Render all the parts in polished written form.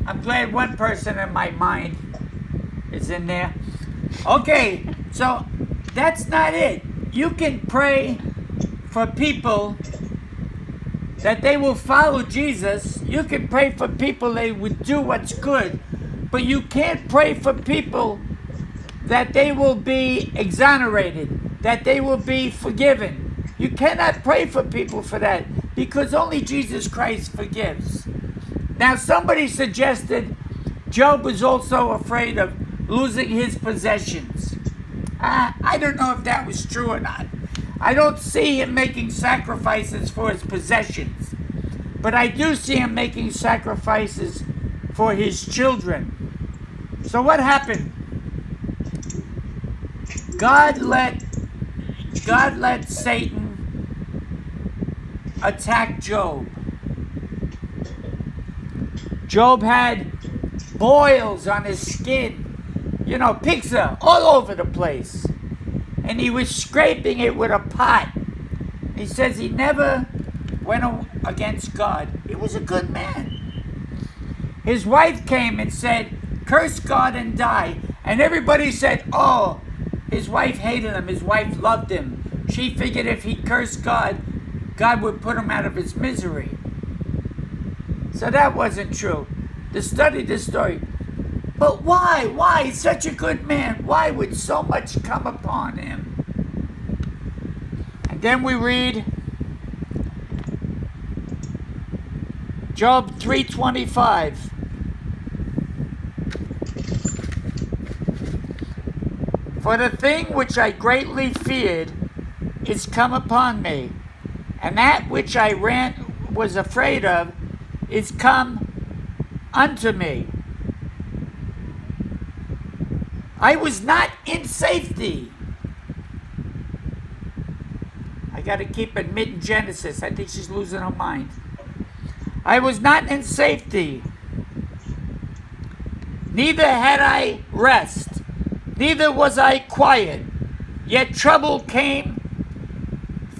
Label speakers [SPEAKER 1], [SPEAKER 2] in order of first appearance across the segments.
[SPEAKER 1] I'm glad one person in my mind is in there. Okay, so that's not it. You can pray for people that they will follow Jesus. You can pray for people they would do what's good. But you can't pray for people that they will be exonerated, that they will be forgiven. You cannot pray for people for that because only Jesus Christ forgives. Now, somebody suggested Job was also afraid of losing his possessions. I don't know if that was true or not. I don't see him making sacrifices for his possessions, but I do see him making sacrifices for his children. So what happened? God let Satan attack Job. Job had boils on his skin, pizza all over the place. And he was scraping it with a pot. He says he never went against God. He was a good man. His wife came and said, curse God and die. And everybody said, oh, his wife hated him. His wife loved him. She figured if he cursed God, God would put him out of his misery. So that wasn't true. To study this story. But why? Why? He's such a good man. Why would so much come upon him? And then we read Job 3:25. For the thing which I greatly feared is come upon me, and that which I was afraid of is come unto me. I was not in safety. I got to keep admitting Genesis. I think she's losing her mind. I was not in safety. Neither had I rest. Neither was I quiet. Yet trouble came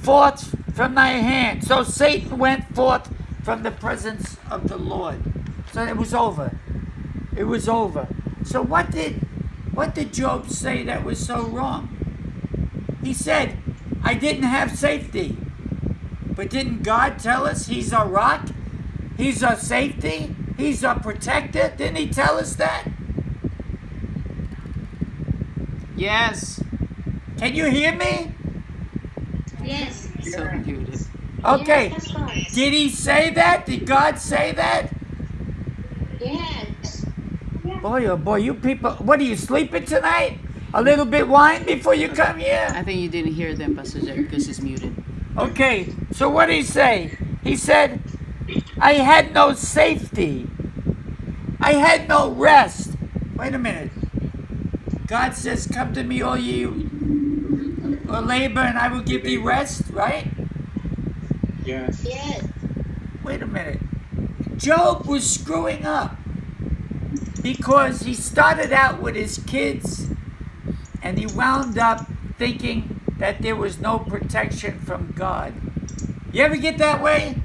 [SPEAKER 1] forth from thy hand. So Satan went forth from the presence of the Lord. So it was over. It was over. So what did Job say that was so wrong? He said, I didn't have safety. But didn't God tell us he's our rock? He's our safety? He's our protector? Didn't he tell us that?
[SPEAKER 2] Yes.
[SPEAKER 1] Can you hear me?
[SPEAKER 3] Yes.
[SPEAKER 2] So muted.
[SPEAKER 1] Okay.
[SPEAKER 3] Yes, that's right.
[SPEAKER 1] Did he say that? Did God say that?
[SPEAKER 3] Yes.
[SPEAKER 1] Boy, oh boy, you people, what are you, sleeping tonight? A little bit wine before you come here?
[SPEAKER 2] I think you didn't hear them, Pastor Jack, because it's muted.
[SPEAKER 1] Okay, so what did he say? He said, I had no safety. I had no rest. Wait a minute. God says, come to me, all ye who labor, and I will give thee rest, right?
[SPEAKER 4] Yes.
[SPEAKER 3] Yes.
[SPEAKER 1] Wait a minute. Job was screwing up because he started out with his kids and he wound up thinking that there was no protection from God. You ever get that way?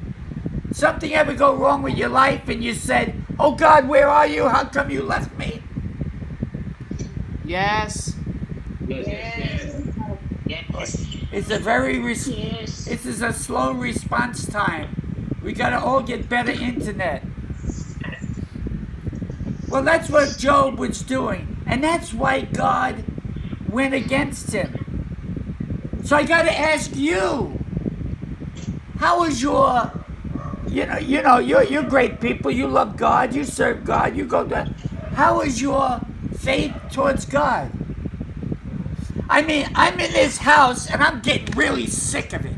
[SPEAKER 1] Something ever go wrong with your life and you said, oh God, where are you? How come you left me?
[SPEAKER 2] Yes.
[SPEAKER 4] Yes.
[SPEAKER 1] It's a very,
[SPEAKER 3] Yes.
[SPEAKER 1] this is a slow response time. We gotta all get better internet. Well, that's what Job was doing. And that's why God went against him. So I gotta ask you, how is your, you're great people. You love God. You serve God. You go to, how is your faith towards God? I mean, I'm in this house and I'm getting really sick of it.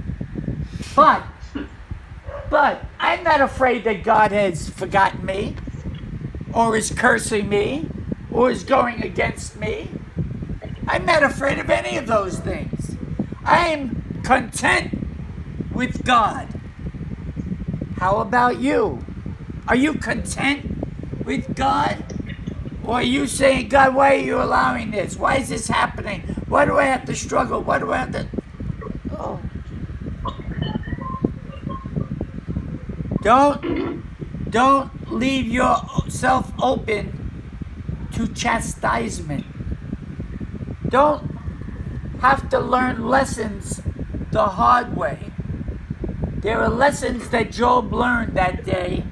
[SPEAKER 1] But I'm not afraid that God has forgotten me or is cursing me or is going against me. I'm not afraid of any of those things. I'm content with God. How about you? Are you content with God? Or are you saying, God, why are you allowing this? Why is this happening? Why do I have to struggle? Why do I have to... Oh. Don't leave yourself open to chastisement. Don't have to learn lessons the hard way. There are lessons that Job learned that day,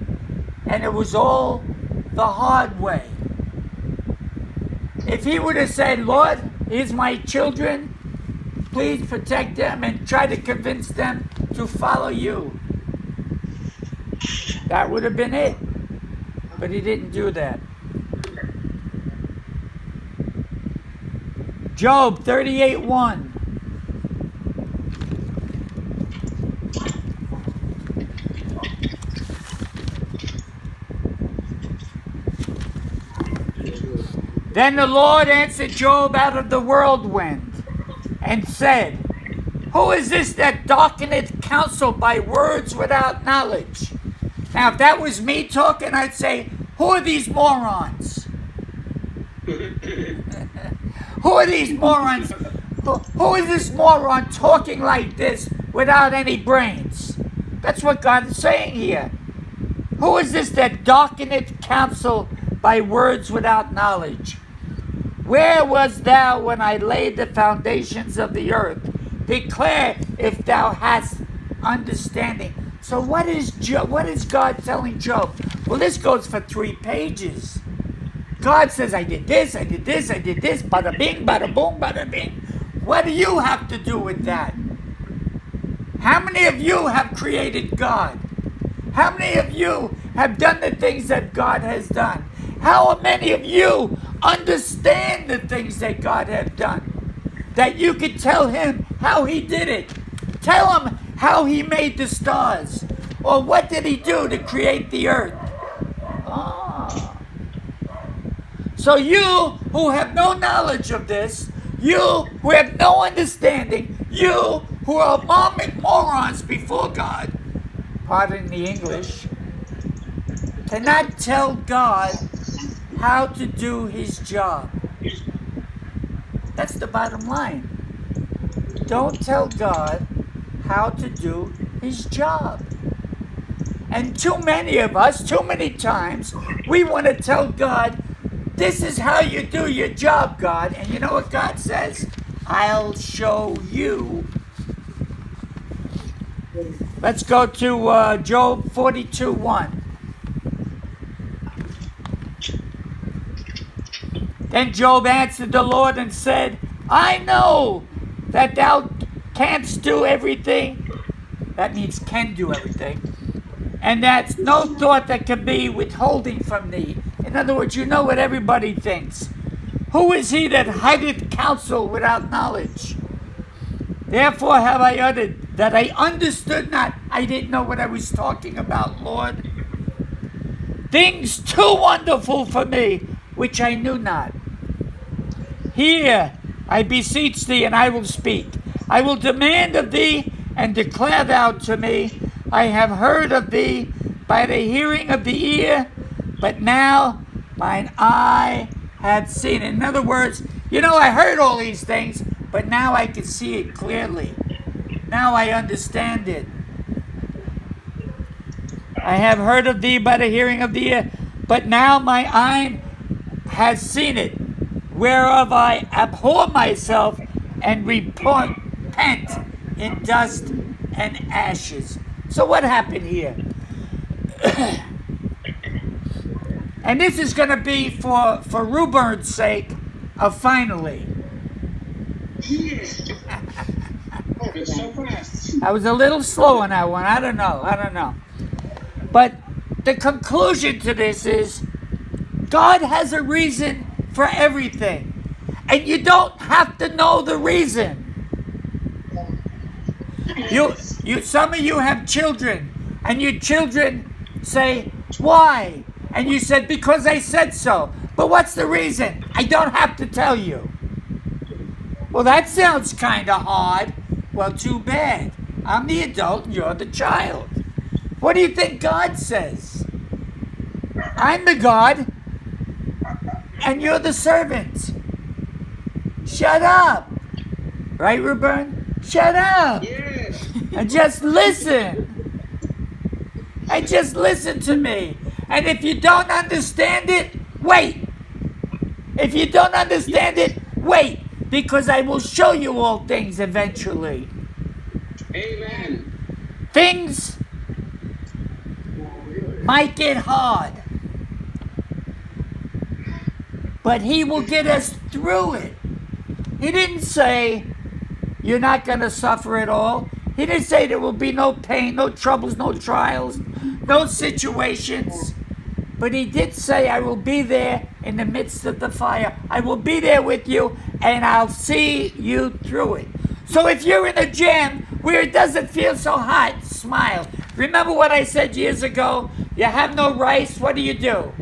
[SPEAKER 1] and it was all the hard way. If he would have said, Lord, here's my children, please protect them and try to convince them to follow you, that would have been it. But he didn't do that. Job 38:1. Then the Lord answered Job out of the whirlwind and said, Who is this that darkeneth counsel by words without knowledge? Now, if that was me talking, I'd say, Who are these morons? Who are these morons? Who is this moron talking like this without any brains? That's what God is saying here. Who is this that darkeneth counsel by words without knowledge? Where wast thou when I laid the foundations of the earth? Declare if thou hast understanding. So what is God telling Job? Well, this goes for 3 pages. God says, I did this, I did this, I did this, bada bing, bada boom, bada bing. What do you have to do with that? How many of you have created God? How many of you have done the things that God has done? How many of you understand the things that God has done? That you could tell him how he did it. Tell him how he made the stars. Or what did he do to create the earth? Ah. So you who have no knowledge of this, you who have no understanding, you who are morons before God, pardon the English, cannot tell God how to do his job. That's the bottom line. Don't tell God how to do his job. And too many of us, too many times, we want to tell God, this is how you do your job, God. And you know what God says? I'll show you. Let's go to Job 42:1. Then Job answered the Lord and said, I know that thou canst do everything. That means can do everything. And that's no thought that can be withholding from thee. In other words, you know what everybody thinks. Who is he that hideth counsel without knowledge? Therefore have I uttered that I understood not. I didn't know what I was talking about, Lord. Things too wonderful for me, which I knew not. Hear, I beseech thee, and I will speak. I will demand of thee, and declare thou to me. I have heard of thee by the hearing of the ear, but now mine eye hath seen. In other words, I heard all these things, but now I can see it clearly. Now I understand it. I have heard of thee by the hearing of the ear, but now my eye has seen it, whereof I abhor myself and repent in dust and ashes. So what happened here? And this is going to be for Rubern's sake, finally.
[SPEAKER 4] It's so fast.
[SPEAKER 1] I was a little slow on that one. I don't know. But the conclusion to this is God has a reason for everything. And you don't have to know the reason. Some of you have children, and your children say, why? And you said, because I said so. But what's the reason? I don't have to tell you. Well, that sounds kind of hard. Well, too bad. I'm the adult and you're the child. What do you think God says? I'm the God and you're the servant. Shut up. Right, Ruben? Shut up.
[SPEAKER 4] Yes.
[SPEAKER 1] And just listen. And just listen to me. And if you don't understand it, wait. If you don't understand it, wait. Because I will show you all things eventually.
[SPEAKER 4] Amen.
[SPEAKER 1] Things might get hard, but he will get us through it. He didn't say you're not going to suffer at all. He didn't say there will be no pain, no troubles, no trials, no situations. But he did say, I will be there in the midst of the fire. I will be there with you, and I'll see you through it. So if you're in a jam where it doesn't feel so hot, smile. Remember what I said years ago? You have no rice, what do?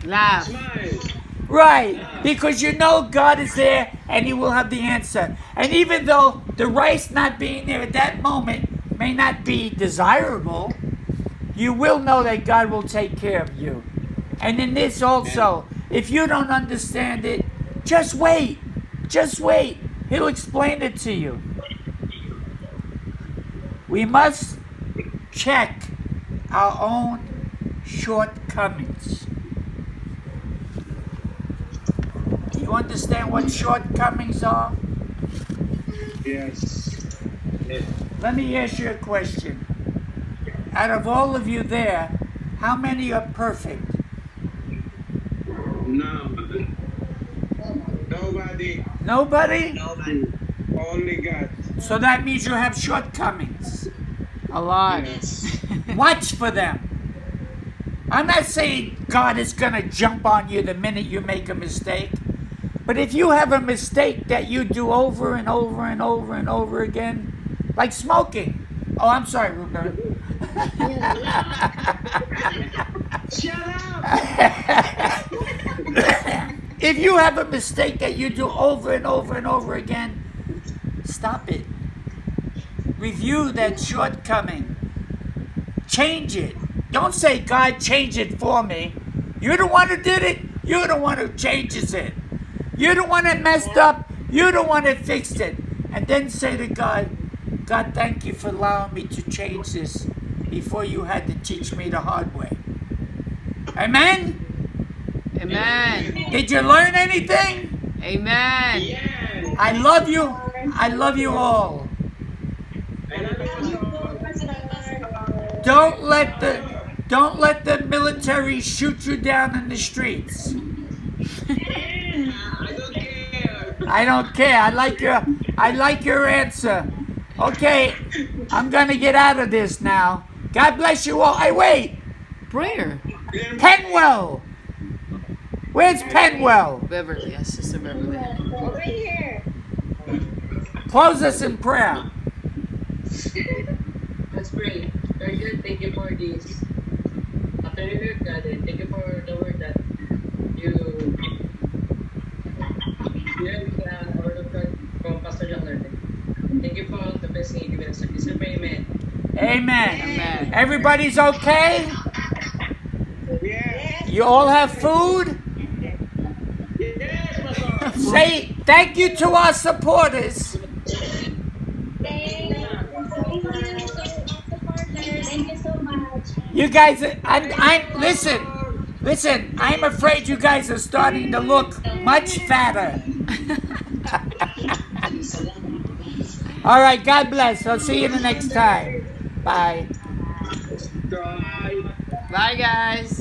[SPEAKER 2] Laugh.
[SPEAKER 4] Smile.
[SPEAKER 1] Right, because you know God is there and he will have the answer. And even though the rice not being there at that moment may not be desirable, you will know that God will take care of you. And in this also, if you don't understand it, just wait. Just wait. He'll explain it to you. We must check our own shortcomings. Do you understand what shortcomings are?
[SPEAKER 4] Yes. Yes.
[SPEAKER 1] Let me ask you a question. Out of all of you there, how many are perfect?
[SPEAKER 4] No. Nobody.
[SPEAKER 1] Nobody?
[SPEAKER 4] Only God.
[SPEAKER 1] So that means you have shortcomings.
[SPEAKER 2] A lot.
[SPEAKER 1] Watch for them. I'm not saying God is going to jump on you the minute you make a mistake. But if you have a mistake that you do over and over and over and over again, like smoking. Oh, I'm sorry, Rupert.
[SPEAKER 4] Shut up!
[SPEAKER 1] If you have a mistake that you do over and over and over again, stop it. Review that shortcoming. Change it. Don't say, God, change it for me. You're the one who did it. You're the one who changes it. You're the one that messed up. You're the one that fixed it. And then say to God, God, thank you for allowing me to change this before you had to teach me the hard way. Amen?
[SPEAKER 2] Amen.
[SPEAKER 1] Did you learn anything?
[SPEAKER 2] Amen.
[SPEAKER 4] Yes.
[SPEAKER 1] I love you. I love you all.
[SPEAKER 4] I love you.
[SPEAKER 1] Don't let the military shoot you down in the streets.
[SPEAKER 4] I don't care.
[SPEAKER 1] I don't care. I like your answer. Okay, I'm gonna get out of this now. God bless you all. Hey, wait,
[SPEAKER 2] Prayer.
[SPEAKER 1] Penwell. Where's Penwell?
[SPEAKER 2] Beverly. Yes, Sister Beverly.
[SPEAKER 3] Over here.
[SPEAKER 1] Close us in prayer.
[SPEAKER 5] Let's pray. Lord God, thank you for this afternoon, God, and thank you for the word that you shared the word of God from Pastor John Lerner. Thank you for the blessing you given us. Amen.
[SPEAKER 1] Amen.
[SPEAKER 2] Amen.
[SPEAKER 1] Everybody's okay?
[SPEAKER 4] Yes.
[SPEAKER 1] You all have food?
[SPEAKER 4] Yes, Pastor.
[SPEAKER 1] Say thank you to our supporters.
[SPEAKER 3] Thank you so much.
[SPEAKER 1] You guys, listen, I'm afraid you guys are starting to look much fatter. All right, God bless. I'll see you the next time. Bye.
[SPEAKER 4] Bye.
[SPEAKER 2] Bye, guys.